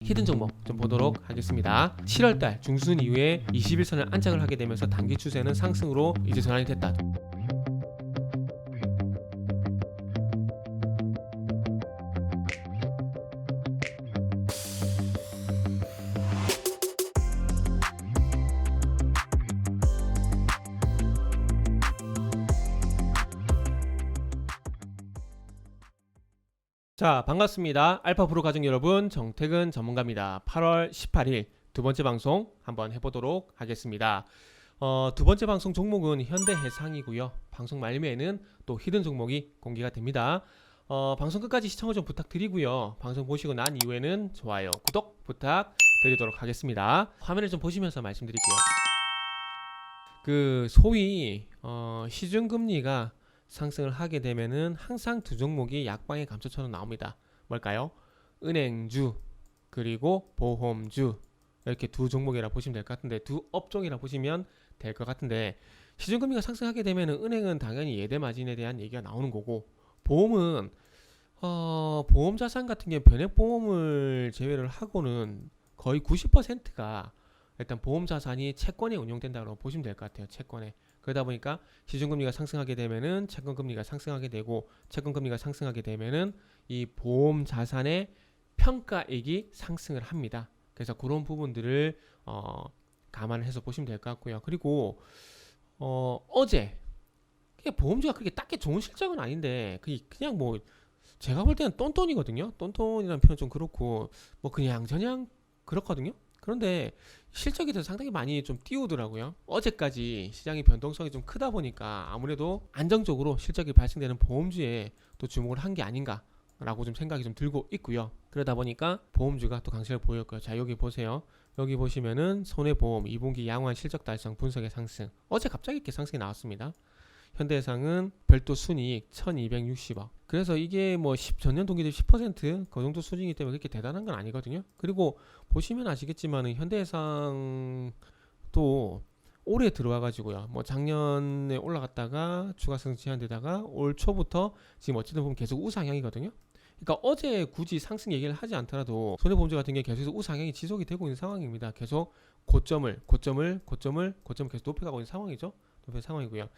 히든 종목 좀 보도록 하겠습니다. 7월달 중순 이후에 21선을 안착을 하게 되면서 단기 추세는 상승으로 이제 전환이 됐다. 자, 반갑습니다. 알파프로 가족 여러분, 정태근 전문가입니다. 8월 18일 두 번째 방송 한번 해보도록 하겠습니다. 두 번째 방송 종목은 현대해상이고요. 방송 말미에는 또 히든 종목이 공개가 됩니다. 방송 끝까지 시청을 좀 부탁드리고요. 방송 보시고 난 이후에는 좋아요, 구독 부탁드리도록 하겠습니다. 화면을 좀 보시면서 말씀드릴게요. 소위 시중금리가 상승을 하게 되면은 항상 두 종목이 약방의 감초처럼 나옵니다. 뭘까요? 은행주 그리고 보험주, 이렇게 두 종목이라 보시면 될 것 같은데, 두 업종이라 보시면 될 것 같은데, 시중금리가 상승하게 되면은 은행은 당연히 예대 마진에 대한 얘기가 나오는 거고, 보험은 보험 자산 같은 게 변액보험을 제외를 하고는 거의 90%가 일단 보험 자산이 채권에 운용된다고 보시면 될 것 같아요. 채권에. 그러다 보니까 시중금리가 상승하게 되면은 채권금리가 상승하게 되고, 채권금리가 상승하게 되면은 이 보험 자산의 평가액이 상승을 합니다. 그래서 그런 부분들을 감안을 해서 보시면 될 것 같고요. 그리고 어제 보험주가 그렇게 딱히 좋은 실적은 아닌데 그냥 뭐 제가 볼 때는 똔똔이거든요. 똔똔이라는 표현 좀 그렇고 뭐 그냥 저냥 그렇거든요. 그런데 실적이 더 상당히 많이 좀 띄우더라고요. 어제까지 시장의 변동성이 좀 크다 보니까 아무래도 안정적으로 실적이 발생되는 보험주에 또 주목을 한 게 아닌가라고 좀 생각이 좀 들고 있고요. 그러다 보니까 보험주가 또 강세를 보였고요. 자, 여기 보세요. 여기 보시면은 손해보험 2분기 양호한 실적 달성 분석의 상승. 어제 갑자기 이렇게 상승이 나왔습니다. 현대해상은 별도 순이익 1260억. 그래서 이게 뭐 전년 동기 대비 10%그 정도 수준이기 때문에 그렇게 대단한 건 아니거든요. 그리고 보시면 아시겠지만 현대해상도 올해 들어와 가지고요. 뭐 작년에 올라갔다가 추가상 제한되다가 올 초부터 지금 어쨌든 보면 계속 우상향이거든요. 그러니까 어제 굳이 상승 얘기를 하지 않더라도 손해보험주 같은 게 계속 우상향이 지속이 되고 있는 상황입니다. 계속 고점을 계속 높여가고 있는 상황이죠. 상황이고요.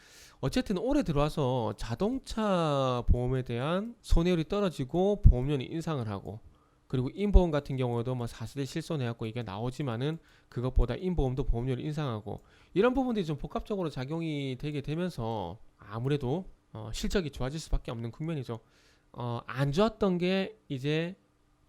어쨌든 올해 들어와서 자동차 보험에 대한 손해율이 떨어지고 보험료는 인상을 하고, 그리고 인보험 같은 경우에도 뭐 4세대 실손해갖고 이게 나오지만은 그것보다 인보험도 보험료를 인상하고, 이런 부분들이 좀 복합적으로 작용이 되게 되면서 아무래도 실적이 좋아질 수밖에 없는 국면이죠. 안 좋았던 게 이제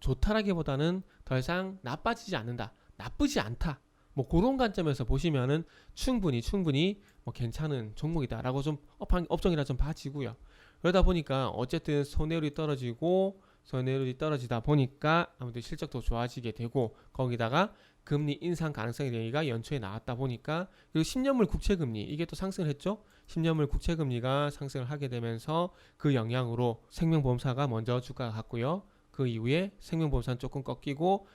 좋다라기보다는 더 이상 나빠지지 않는다, 나쁘지 않다, 뭐 그런 관점에서 보시면은 충분히 뭐 괜찮은 종목이다라고 좀 업종이라 좀 봐지고요. 그러다 보니까 어쨌든 손해율이 떨어지다 보니까 아무래도 실적도 좋아지게 되고, 거기다가 금리 인상 가능성의 얘기가 연초에 나왔다 보니까, 그리고 10년물 국채금리 이게 또 상승을 했죠. 10년물 국채금리가 상승을 하게 되면서 그 영향으로 생명보험사가 먼저 주가가 갔고요. 그 이후에 생명보험사는 조금 꺾이고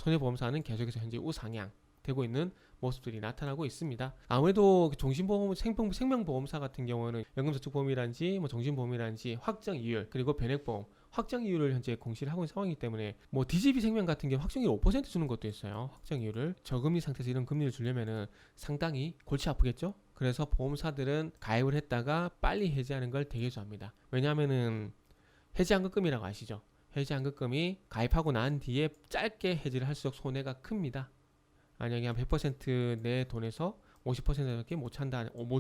손해보험사는 계속해서 현재 우상향 되고 있는 모습들이 나타나고 있습니다. 아무래도 종신보험, 생명보험사 같은 경우는 연금저축보험이란지 뭐 종신보험이란지 확정이율 그리고 변액보험 확정이율을 현재 공시를 하고 있는 상황이기 때문에, 뭐 DGB생명 같은 경우 확정이율 5% 주는 것도 있어요. 확정이율을 저금리 상태에서 이런 금리를 주려면은 상당히 골치 아프겠죠. 그래서 보험사들은 가입을 했다가 빨리 해지하는 걸 되게 좋아합니다. 왜냐하면은 해지한급금이라고 아시죠? 해지한급금이 가입하고 난 뒤에 짧게 해지를 할수록 손해가 큽니다. 만약에 한 100%내 돈에서 50%밖에 못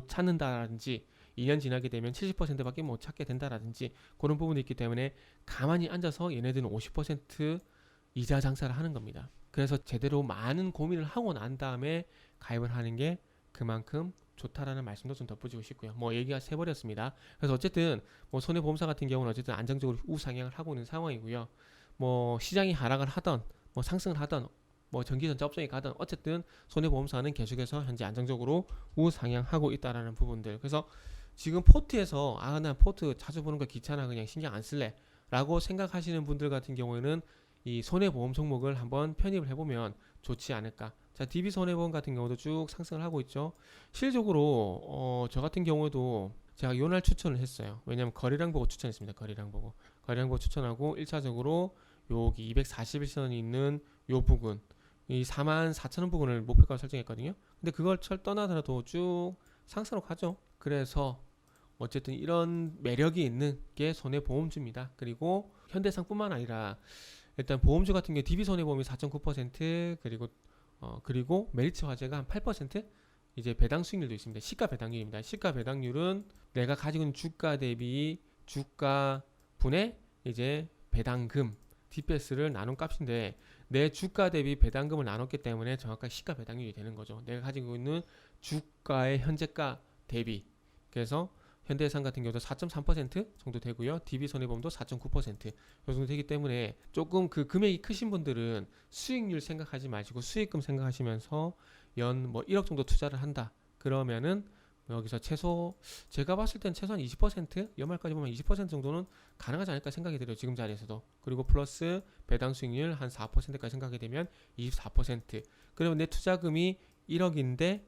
찾는다라든지 2년 지나게 되면 70%밖에 못 찾게 된다라든지 그런 부분이 있기 때문에 가만히 앉아서 얘네들은 50% 이자 장사를 하는 겁니다. 그래서 제대로 많은 고민을 하고 난 다음에 가입을 하는 게 그만큼 좋다라는 말씀도 좀 덧붙이고 싶고요. 뭐 얘기가 새버렸습니다. 그래서 어쨌든 뭐 손해보험사 같은 경우는 어쨌든 안정적으로 우상향을 하고 있는 상황이고요. 뭐 시장이 하락을 하던 뭐 상승을 하던 뭐 전기전자 업종에 가든 어쨌든 손해보험사는 계속해서 현재 안정적으로 우상향하고 있다라는 부분들. 그래서 지금 포트에서 나 포트 자주 보는 거 귀찮아, 그냥 신경 안 쓸래 라고 생각하시는 분들 같은 경우에는 이 손해보험 종목을 한번 편입을 해보면 좋지 않을까. 자, DB손해보험 같은 경우도 쭉 상승을 하고 있죠. 실질적으로 저 같은 경우에도 제가 요날 추천을 했어요. 왜냐하면 거래량 보고 추천했습니다. 거래량 보고 추천하고 1차적으로 여기 241선이 있는 요 부근, 이 44,000원 부근을 목표가로 설정했거든요. 근데 그걸 떠나더라도 쭉 상승으로 가죠. 그래서 어쨌든 이런 매력이 있는 게 손해보험주입니다. 그리고 현대상뿐만 아니라 일단 보험주 같은 경우 DB 손해보험이 4.9%, 그리고 메리츠 화재가 한 8%, 이제 배당 수익률도 있습니다. 시가 배당률입니다. 시가 배당률은 내가 가지고 있는 주가 대비 주가 분의 이제 배당금 DPS를 나눈 값인데, 내 주가 대비 배당금을 나눴기 때문에 정확하게 시가 배당률이 되는 거죠. 내가 가지고 있는 주가의 현재가 대비. 그래서 현대해상 같은 경우도 4.3% 정도 되고요. DB손해보험도 4.9% 이 정도 되기 때문에 조금 그 금액이 크신 분들은 수익률 생각하지 마시고 수익금 생각하시면서 연 뭐 1억 정도 투자를 한다. 그러면은 여기서 제가 봤을 땐 최소한 20%, 연말까지 보면 20% 정도는 가능하지 않을까 생각이 들어요. 지금 자리에서도. 그리고 플러스 배당 수익률 한 4%까지 생각하게 되면 24%. 그러면 내 투자금이 1억인데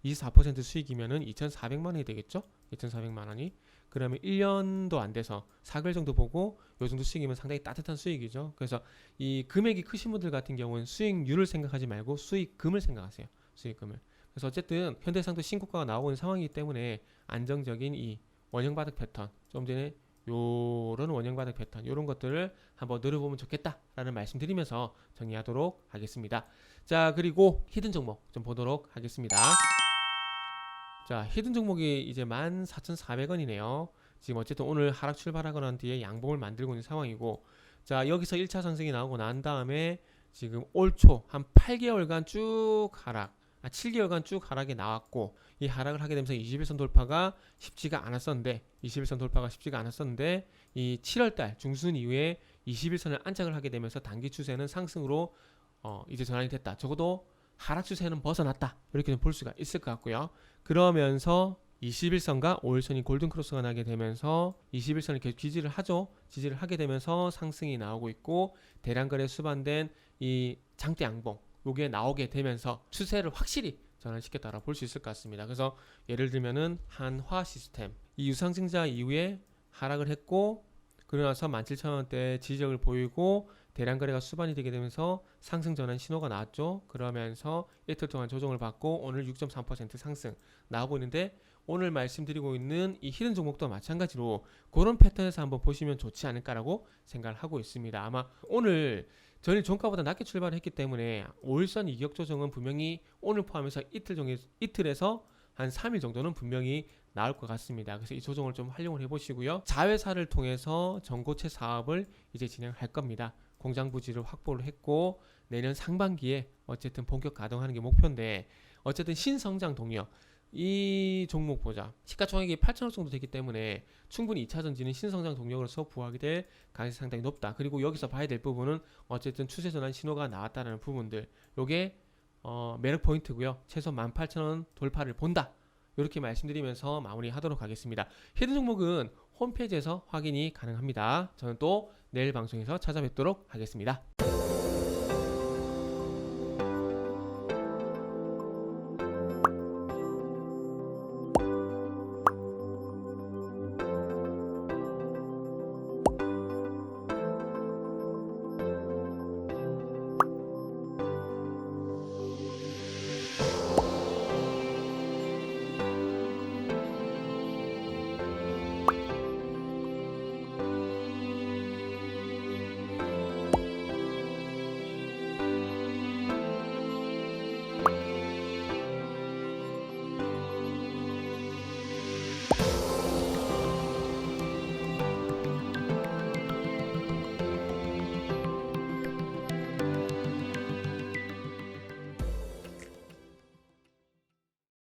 24% 수익이면은 2,400만 원이 되겠죠? 2,400만 원이. 그러면 1년도 안 돼서 4개월 정도 보고 요 정도 수익이면 상당히 따뜻한 수익이죠. 그래서 이 금액이 크신 분들 같은 경우는 수익률을 생각하지 말고 수익금을 생각하세요. 수익금을. 그래서 어쨌든 현대상도 신고가가 나오고 있는 상황이기 때문에 안정적인 이 원형바닥 패턴, 좀 전에 요런 원형바닥 패턴, 요런 것들을 한번 노려보면 좋겠다라는 말씀드리면서 정리하도록 하겠습니다. 자, 그리고 히든 종목 좀 보도록 하겠습니다. 자, 히든 종목이 이제 14,400원이네요. 지금 어쨌든 오늘 하락 출발하고 난 뒤에 양봉을 만들고 있는 상황이고, 자, 여기서 1차 상승이 나오고 난 다음에 지금 올 초 한 8개월간 쭉 하락, 7개월간 쭉 하락이 나왔고, 이 하락을 하게 되면서 21선 돌파가 쉽지가 않았었는데, 이 7월달 중순 이후에 21선을 안착을 하게 되면서 단기 추세는 상승으로 이제 전환이 됐다. 적어도 하락 추세는 벗어났다. 이렇게 좀 볼 수가 있을 것 같고요. 그러면서 21선과 5일선이 골든크로스가 나게 되면서 21선을 계속 지지를 하죠. 지지를 하게 되면서 상승이 나오고 있고, 대량거래 수반된 이 장대 양봉 요게 나오게 되면서 추세를 확실히 전환시켰다라고 볼 수 있을 것 같습니다. 그래서 예를 들면은 한화 시스템 이 유상증자 이후에 하락을 했고, 그러고 나서 17,000원대 지지력을 보이고 대량거래가 수반이 되게 되면서 상승 전환 신호가 나왔죠. 그러면서 이틀 동안 조정을 받고 오늘 6.3% 상승 나오고 있는데, 오늘 말씀드리고 있는 이 히든 종목도 마찬가지로 그런 패턴에서 한번 보시면 좋지 않을까라고 생각을 하고 있습니다. 아마 오늘 전일 종가보다 낮게 출발을 했기 때문에 5일선 이격 조정은 분명히 오늘 포함해서 이틀에서 한 3일 정도는 분명히 나올 것 같습니다. 그래서 이 조정을 좀 활용을 해보시고요. 자회사를 통해서 전고체 사업을 이제 진행할 겁니다. 공장 부지를 확보를 했고 내년 상반기에 어쨌든 본격 가동하는 게 목표인데, 어쨌든 신성장 동력 이 종목 보자. 시가총액이 8천억 정도 되기 때문에 충분히 2차 전지는 신성장 동력으로서 부각이 될 가능성이 상당히 높다. 그리고 여기서 봐야 될 부분은 어쨌든 추세 전환 신호가 나왔다는 부분들, 요게 매력 포인트고요. 최소 18,000원 돌파를 본다. 이렇게 말씀드리면서 마무리하도록 하겠습니다. 히든 종목은 홈페이지에서 확인이 가능합니다. 저는 또 내일 방송에서 찾아뵙도록 하겠습니다.